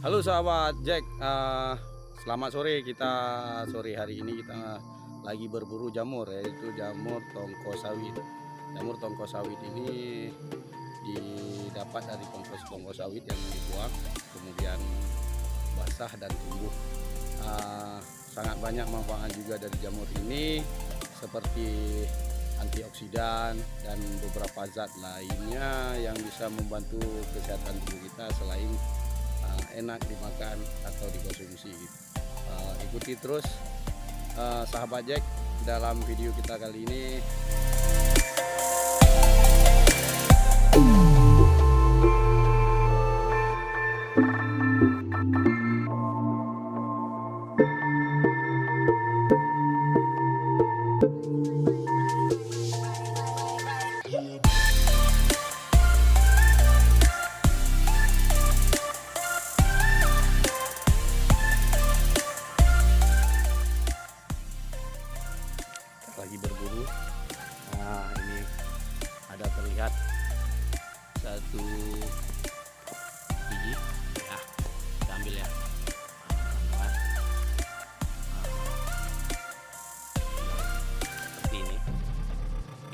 Halo sahabat Jack, selamat sore. Sore hari ini kita lagi berburu jamur, yaitu jamur tongko sawit. Jamur tongko sawit ini didapat dari tongko sawit yang dibuang, kemudian basah dan tumbuh. Sangat banyak manfaat juga dari jamur ini, seperti antioksidan dan beberapa zat lainnya yang bisa membantu kesehatan tubuh kita selain enak dimakan atau dikonsumsi. Ikuti terus sahabat Jack dalam video kita kali ini. Lagi berburu. Nah, ini ada terlihat satu biji ya, kita ambil ya. Seperti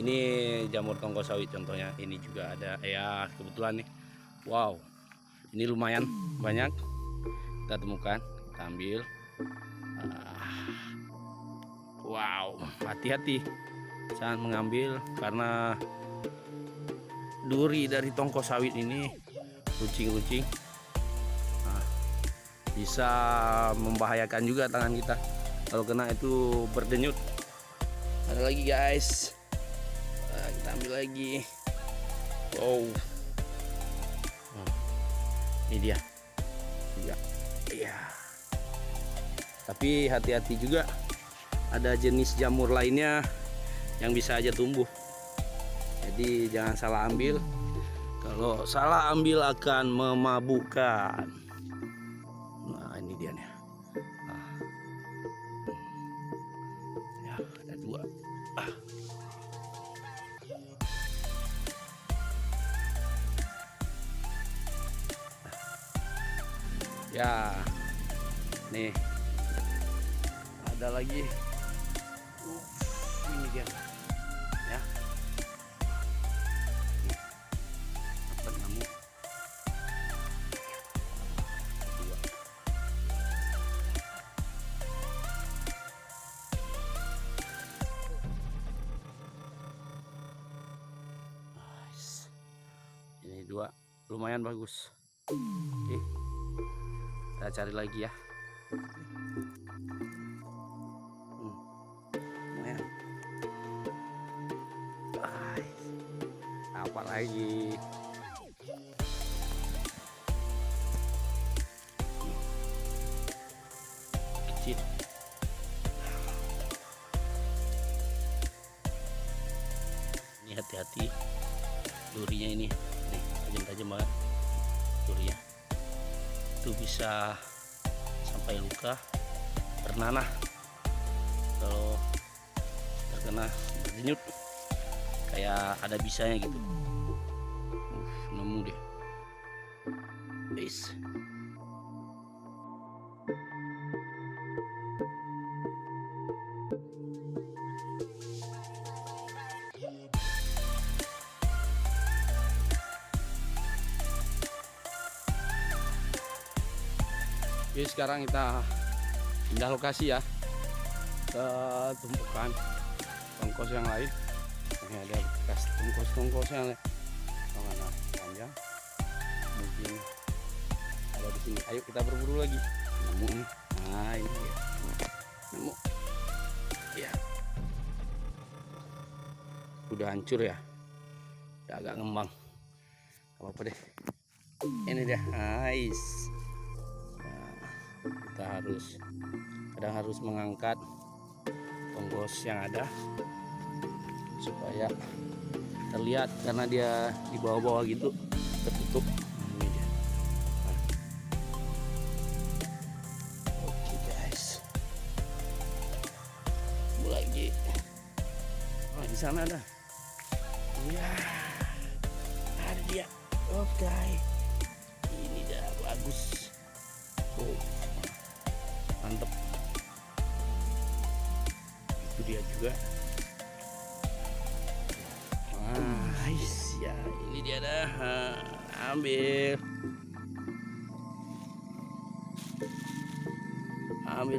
ini jamur tongko sawit contohnya. Ini juga ada ya, kebetulan nih. Wow, ini lumayan banyak kita temukan, kita ambil. Wow, hati-hati jangan mengambil karena duri dari tongko sawit ini runcing-runcing, bisa membahayakan juga tangan kita kalau kena itu berdenyut. Ada lagi guys, kita ambil lagi. Wow, ini dia. Iya. Tapi hati-hati juga, ada jenis jamur lainnya yang bisa aja tumbuh. Jadi jangan salah ambil. Kalau salah ambil akan memabukkan. Nah, ini dia nih. Ya, ada dua. Ya, nih ada lagi. Ini dia ya, dapat nyamuk dua. Ini dua lumayan bagus. Oke, kita cari lagi ya. Apa lagi? Kecil. Ini hati-hati durinya ini. Nih, tajam-tajam banget durinya. Itu bisa sampai luka, bernanah kalau terkena berdenyut. Kayak ada bisanya gitu. Nemu deh. Guys. Oke, sekarang kita pindah lokasi ya ke tumpukan tongkos yang lain. Ini ada bekas tongkos yang panjang, mungkin ada di sini. Ayo kita berburu lagi. Nemu nih. Nah, ini dia. Nemu. Ya. Udah hancur ya. Udah agak ngembang. Gak apa-apa deh. Ini dia. Nice. Nah, kita kadang harus mengangkat tongkos yang ada supaya terlihat, karena dia di bawah-bawah gitu tertutup. Ini dia. Nah. Oke guys, lagi. Oh, di sana ada. Iya, ada dia. Oke, ini dah bagus. Oh, mantep. Itu dia juga. Ya ini dia dah. Ambil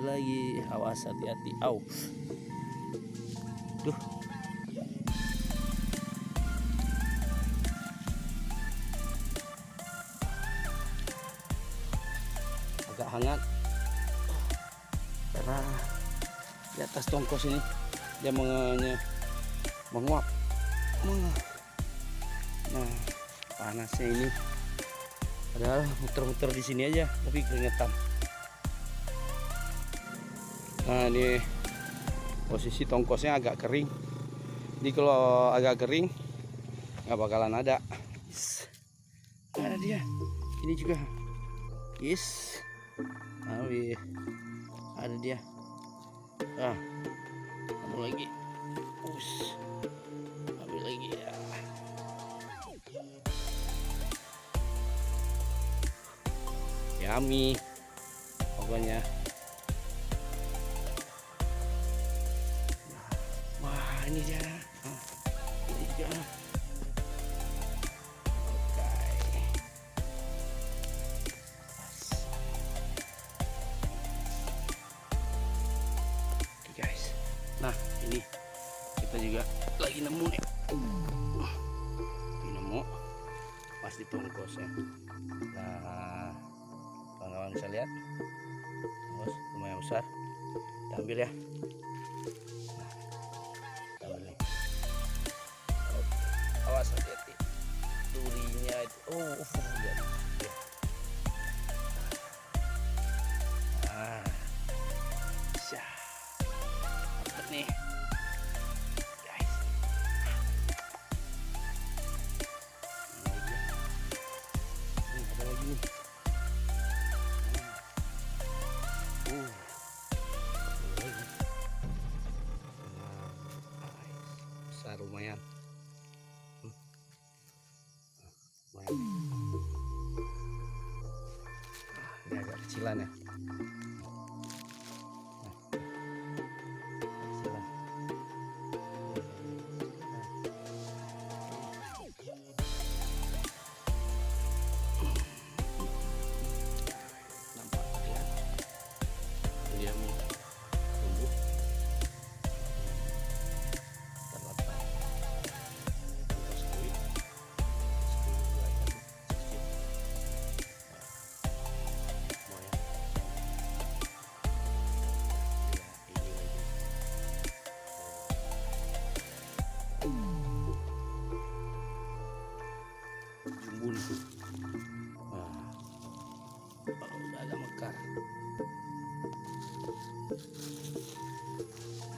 lagi. Awas, hati-hati. Au. Duh. Agak hangat karena di atas tongkos ini dia menguap. Nah, panasnya ini padahal muter-muter di sini aja tapi keringetan. Nah, ini posisi tongkosnya agak kering. Jadi kalau agak kering nggak bakalan ada. Ada dia. Ini juga. Yes. Ambil. Ada dia. Ah, ambil lagi. Ambil lagi ya. Yummy. Pokoknya. Wah, ini dia. Ini juga. Nah, ini kita juga lagi nemu nih. Nemu pas di tongkosnya. Nah, kawan-kawan bisa lihat tongkos lumayan besar. Kita ambil ya. Nah, kita ambil nih. Awas, hati-hati durinya itu. Lihat. Nah, nih guys, ada lagi nih. Besar lumayan. Ini agak kecilan ya. Jumbul itu. Wah, kalau udah agak mekar.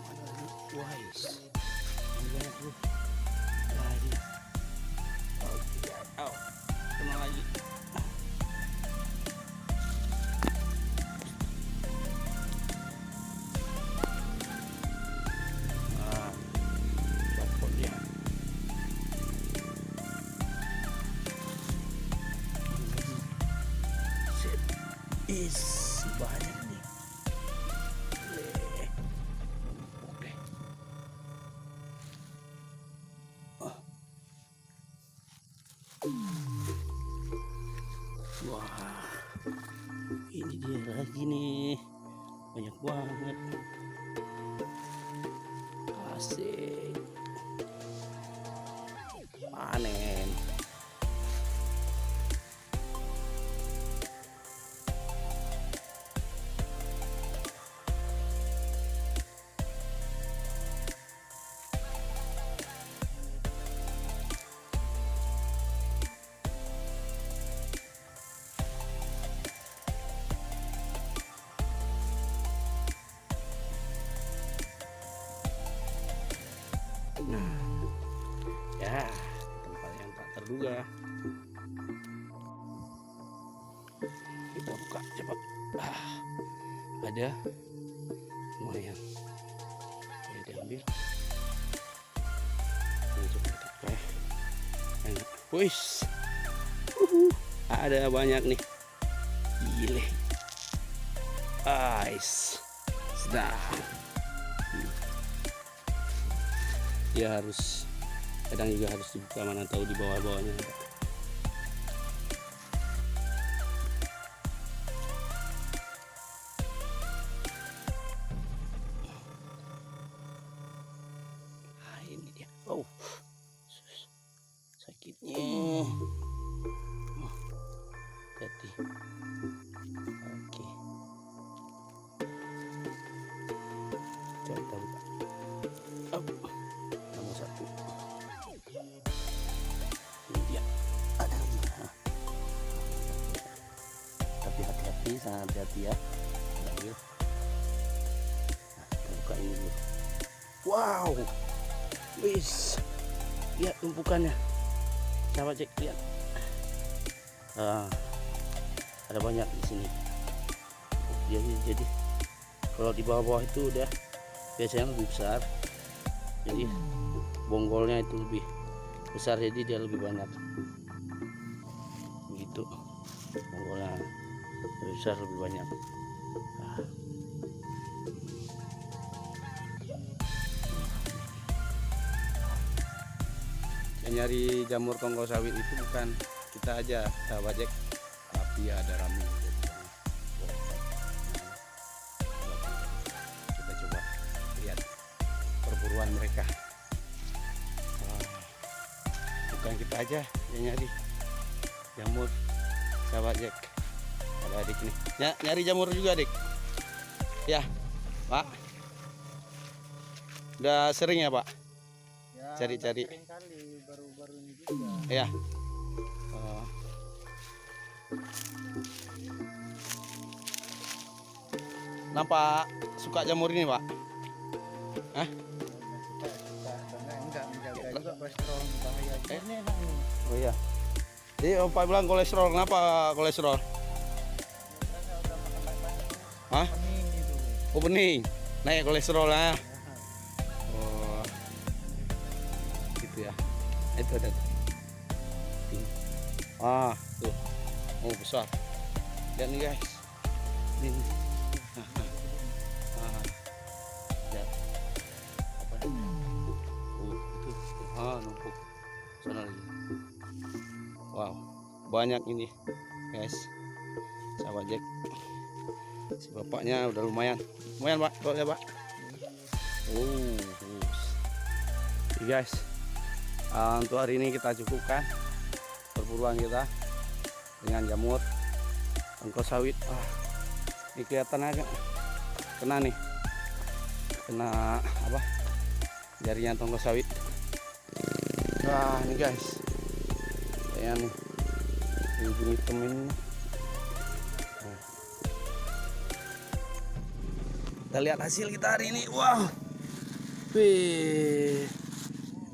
Mana lagi? Wais. Ini banyak bro. Lagi. Kena lagi. Copot dia. Banyak nih. Oke. Wah, ini dia lagi nih, banyak banget. Asik, panen. Nah, ya tempat yang tak terduga. Kita buka cepat. Ada lumayan. Oke, diambil. Ini coba kita enak. Wis, Ada banyak nih. Gile. Ais. Sudah. Ya harus, kadang juga harus dibuka, mana tahu di bawah-bawahnya ada. Ini dia. Oh, sakitnya. Hati. Oke. Coba kita buka. Oh, nomor 1. Ini dia. Ada. Tapi hati-hati, sangat hati-hati ya. Ambil. Nah, kita buka ini dulu. Wow. Wis, lihat tumpukannya. Coba cek, lihat. Ada banyak di sini. Jadi kalau di bawah-bawah itu udah biasanya lebih besar. Jadi bonggolnya itu lebih besar, jadi dia lebih banyak. Begitu. Bonggolnya lebih besar, lebih banyak. Nyari jamur tongkol sawit itu bukan kita aja, sahabat Jack, tapi ada Rami. Kita coba lihat perburuan mereka. Bukan kita aja yang nyari jamur, sahabat Jack. Ada adik nih. Nyari jamur juga, adik. Ya, Pak. Udah sering ya, Pak? Cari-cari. Baru-baru ini juga. Ya. Nampak suka jamur ini, Pak? Hah? Enggak menjaga juga kolesterol, bahaya. Ini enak nih. Oh iya. Jadi Pak bilang kolesterol, kenapa kolesterol? Hah? Bening itu. Oh, bening. Naik kolesterol lah. Ya, itu ada tuh, oh besar, lihat nih guys, ini lihat apa ya? Itu numpuk sana lagi. Wow, banyak ini guys, sahabat Jack. Si bapaknya udah lumayan Pak, kalau ya Pak. Guys, untuk hari ini kita cukupkan perburuan kita dengan jamur tongkol sawit. Ini kelihatan agak kena nih, kena apa, jarinya tongkol sawit. Ini guys, kayak nih ujung hitam ini. Kita lihat hasil kita hari ini. Wow, wih,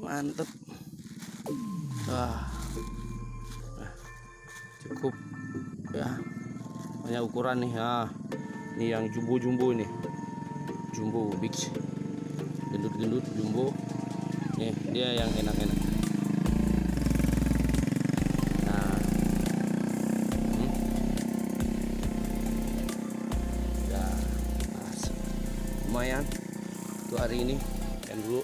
mantep. Nah, cukup ya, banyak ukuran nih ya. Ini yang jumbo ini, jumbo big, gendut jumbo. Nih dia yang enak-enak. Nah, ya, lumayan untuk hari ini. Dan dulu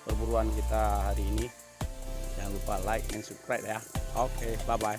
perburuan kita hari ini. Jangan lupa like dan subscribe ya. Oke, bye bye.